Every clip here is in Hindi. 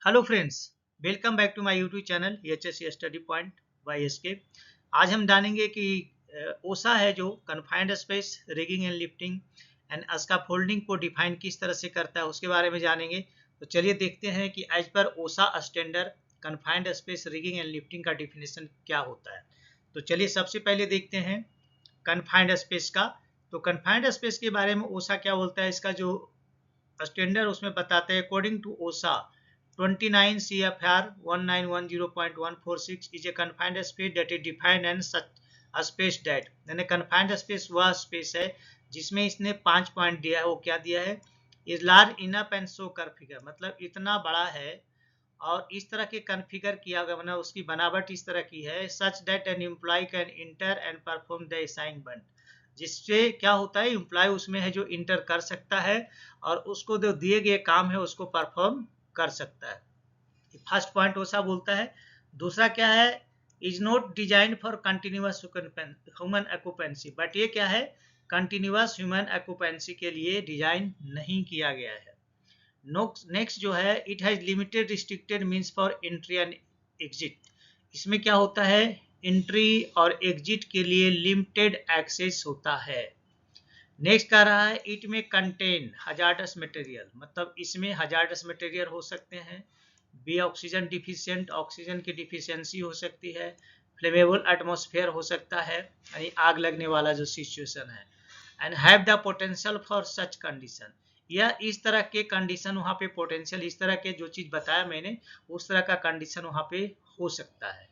Hello friends, welcome back to my YouTube channel HSC study point by SK. आज हम जानेंगे कि ओसा है जो confined space rigging and lifting and scaffolding को डिफाइन किस तरह से करता है उसके बारे में जानेंगे। तो चलिए देखते हैं कि एज पर ओसा standard confined space rigging and lifting का डिफिनेशन क्या होता है। तो चलिए सबसे पहले देखते हैं कन्फाइंड स्पेस का। तो कन्फाइंड स्पेस के बारे में ओसा क्या बोलता है, इसका जो स्टैंडर्ड उसमें बताते हैं अकॉर्डिंग टू ओसा 29 CFR 1910.146 is a confined space that is defined and such a space that यानी confined space वह स्पेस है जिसमें इसने 5 पॉइंट दिया है। वो क्या दिया है? Is large enough and so configure, मतलब इतना बड़ा है और इस तरह के कन्फिगर किया गया, मतलब उसकी बनावट इस तरह की है such that an employ can enter and perform the assignment, जिससे क्या होता है एम्प्लॉय उसमें है जो इंटर कर सकता है और उसको जो दिए गए काम है उसको परफॉर्म कर सकता है। फर्स्ट पॉइंट वैसा बोलता है। दूसरा क्या है? Is not design for continuous human occupancy, but ये क्या है? कंटिन्यूअस ह्यूमन ऑक्यूपेंसी के लिए डिजाइन नहीं किया गया है। नेक्स्ट जो है, it has limited restricted means for entry and exit. इसमें क्या होता है? एंट्री और एग्जिट के लिए लिमिटेड एक्सेस होता है। नेक्स्ट कह रहा है इट में कंटेन हजार्डस मटेरियल, मतलब इसमें हजार्डस मटेरियल हो सकते हैं। बी ऑक्सीजन डिफिशियंट, ऑक्सीजन की डिफिशियंसी हो सकती है। फ्लेमेबल एटमॉस्फेयर हो सकता है, यानी आग लगने वाला जो सिचुएशन है। And have the potential for such condition, या इस तरह के कंडीशन वहाँ पे पोटेंशियल, इस तरह के जो चीज़ बताया मैंने उस तरह का कंडीशन वहाँ पे हो सकता है।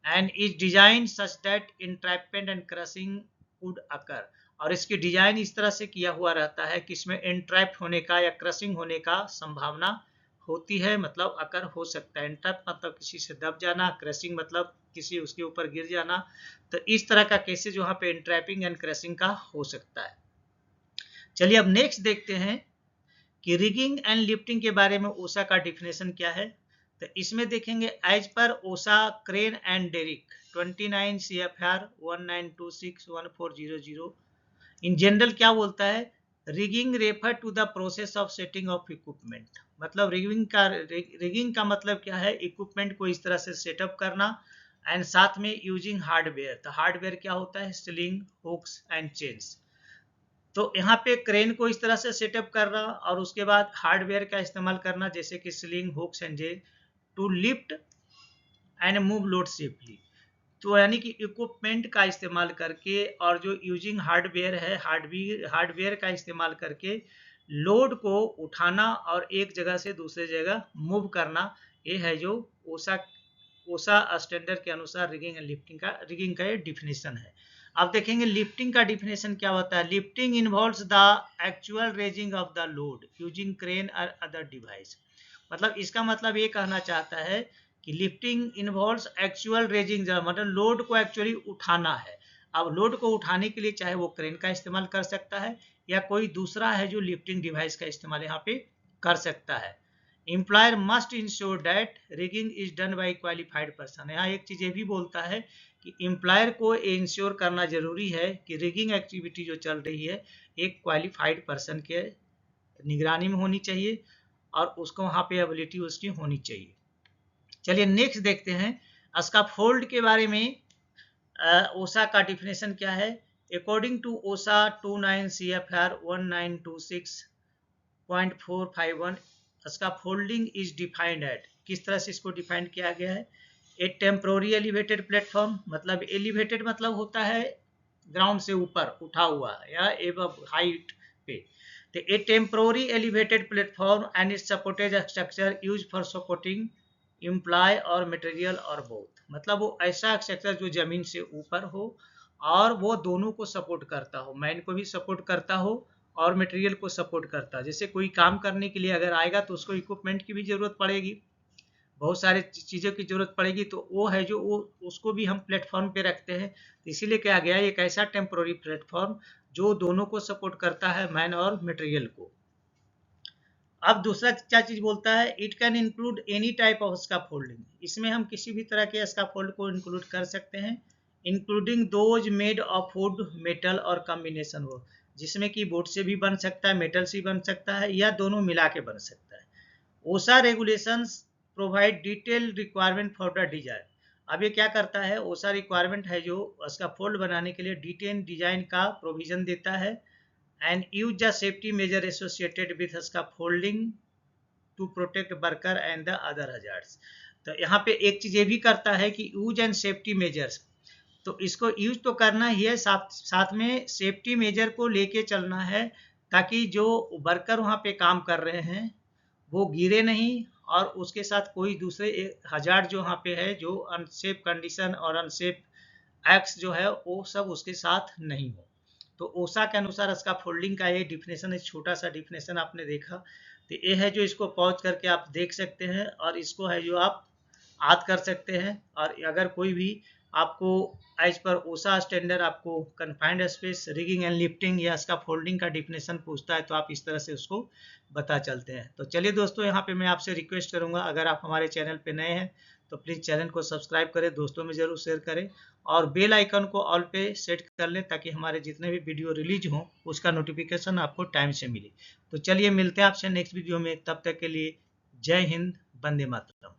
And is design such that entrapment and crushing would अकर, और इसकी डिजाइन इस तरह से किया हुआ रहता है कि इसमें इंट्रैप होने का या क्रशिंग होने का संभावना होती है, मतलब अकर हो सकता है। इंट्रैप मतलब किसी से दब जाना, क्रशिंग मतलब किसी उसके ऊपर गिर जाना। तो इस तरह का केसेज वहाँ पे इंट्रैपिंग एंड क्रशिंग का हो सकता है। चलिए अब नेक्स्ट देखते हैं कि रिगिंग एंड लिफ्टिंग के बारे में ओसा का डिफिनेशन क्या है। तो इसमें देखेंगे एज पर OSHA crane and derrick 29 CFR 19261400 in general क्या बोलता है? Rigging refer to the process of setting of equipment, मतलब रिगिंग का मतलब क्या है? इक्विपमेंट को इस तरह से सेटअप करना एंड साथ में यूजिंग हार्डवेयर। तो हार्डवेयर क्या होता है? Sling, hooks and chains. तो यहाँ पे क्रेन को इस तरह से सेटअप करना और उसके बाद हार्डवेयर का इस्तेमाल करना जैसे कि स्लिंग, हुक्स एंड जेल to lift and move load safely. तो यानी कि इक्विपमेंट का इस्तेमाल करके और जो यूजिंग हार्डवेयर है, हार्डवेयर का इस्तेमाल करके लोड को उठाना और एक जगह से दूसरे जगह मूव करना, ये है जो ओसा स्टैंडर्ड के अनुसार रिगिंग का ये डिफिनेशन है। अब देखेंगे लिफ्टिंग का डिफिनेशन क्या होता है। Lifting involves the actual raising of the load using crane और अदर डिवाइस, मतलब इसका मतलब ये कहना चाहता है कि लिफ्टिंग इन्वॉल्व्स एक्चुअल रेजिंग, मतलब लोड को एक्चुअली उठाना है। अब लोड को उठाने के लिए चाहे वो क्रेन का इस्तेमाल कर सकता है या कोई दूसरा है जो लिफ्टिंग डिवाइस का इस्तेमाल यहाँ पे कर सकता है। Employer must ensure that rigging is done by qualified person, यहाँ एक चीज ये भी बोलता है कि एम्प्लॉयर को इंश्योर करना जरूरी है कि रिगिंग एक्टिविटी जो चल रही है एक क्वालिफाइड पर्सन के निगरानी में होनी चाहिए और उसको वहाँ पे एबिलिटी उसकी होनी चाहिए। चलिए नेक्स्ट देखते हैं स्कैफोल्ड के बारे में। ओसा का डिफिनेशन क्या है? अकॉर्डिंग टू ओसा 29 CFR 1926.451 scaffolding is defined at, किस तरह से इसको डिफाइन किया गया है? ए टेम्पोररी एलिवेटेड प्लेटफॉर्म, मतलब एलिवेटेड मतलब होता है ग्राउंड से ऊपर उठा हुआ या एबव हाइट पे। तो a temporary elevated platform and it's supported structure use for supporting employ और मटेरियल और बोथ, मतलब वो ऐसा स्ट्रक्चर जो जमीन से ऊपर हो और वो दोनों को सपोर्ट करता हो, मैन को भी सपोर्ट करता हो और मटेरियल को सपोर्ट करता है। जैसे कोई काम करने के लिए अगर आएगा तो उसको इक्विपमेंट की भी जरूरत पड़ेगी, बहुत सारे चीज़ों की जरूरत पड़ेगी, तो वो है जो वो उसको भी हम प्लेटफॉर्म पे रखते हैं। इसीलिए क्या गया एक ऐसा टेम्पोररी प्लेटफॉर्म जो दोनों को सपोर्ट करता है, मैन और मटेरियल को। अब दूसरा क्या चीज बोलता है? It can include any type of scaffolding, इसमें हम किसी भी तरह के स्कैफोल्ड को इंक्लूड कर सकते हैं, including those made of would, metal और कॉम्बिनेशन वो, जिसमें कि वुड से भी बन सकता है, मेटल से बन सकता है या दोनों मिला के बन सकता है। ओसा regulations provide detail requirement for the design. अब ये क्या करता है, ओसा रिक्वायरमेंट है जो उसका फोल्ड बनाने के लिए डिटेल डिजाइन का प्रोविजन देता है and use the safety measure associated with उसका folding to protect worker and the other hazards. तो यहाँ पे एक चीज ये भी करता है कि यूज एंड सेफ्टी मेजर्स, तो इसको यूज तो करना ही है, साथ में सेफ्टी मेजर को लेके चलना है ताकि जो वर्कर वहाँ पे काम कर रहे हैं वो गिरे नहीं और उसके साथ कोई दूसरे हजार्ड जो वहाँ पे है, जो अनसेफ कंडीशन और अनसेफ एक्ट्स जो है वो सब उसके साथ नहीं हो। तो ओसा के अनुसार इसका फोल्डिंग का ये डिफिनेशन है, छोटा सा डिफिनेशन आपने देखा। तो ये है जो इसको पॉज करके आप देख सकते हैं और इसको है जो आप याद कर सकते हैं। और अगर कोई भी आपको एज पर ओसा स्टैंडर्ड आपको confined space, rigging and lifting या इसका फोल्डिंग का डिफिनेशन पूछता है तो आप इस तरह से उसको बता चलते हैं। तो चलिए दोस्तों, यहाँ पे मैं आपसे रिक्वेस्ट करूंगा, अगर आप हमारे चैनल पे नए हैं तो प्लीज़ चैनल को सब्सक्राइब करें, दोस्तों में ज़रूर शेयर करें और बेल आइकन को ऑल पे सेट कर लें ताकि हमारे जितने भी वीडियो रिलीज हों उसका नोटिफिकेशन आपको टाइम से मिले। तो चलिए मिलते हैं आपसे नेक्स्ट वीडियो में, तब तक के लिए जय हिंद, वंदे मातरम।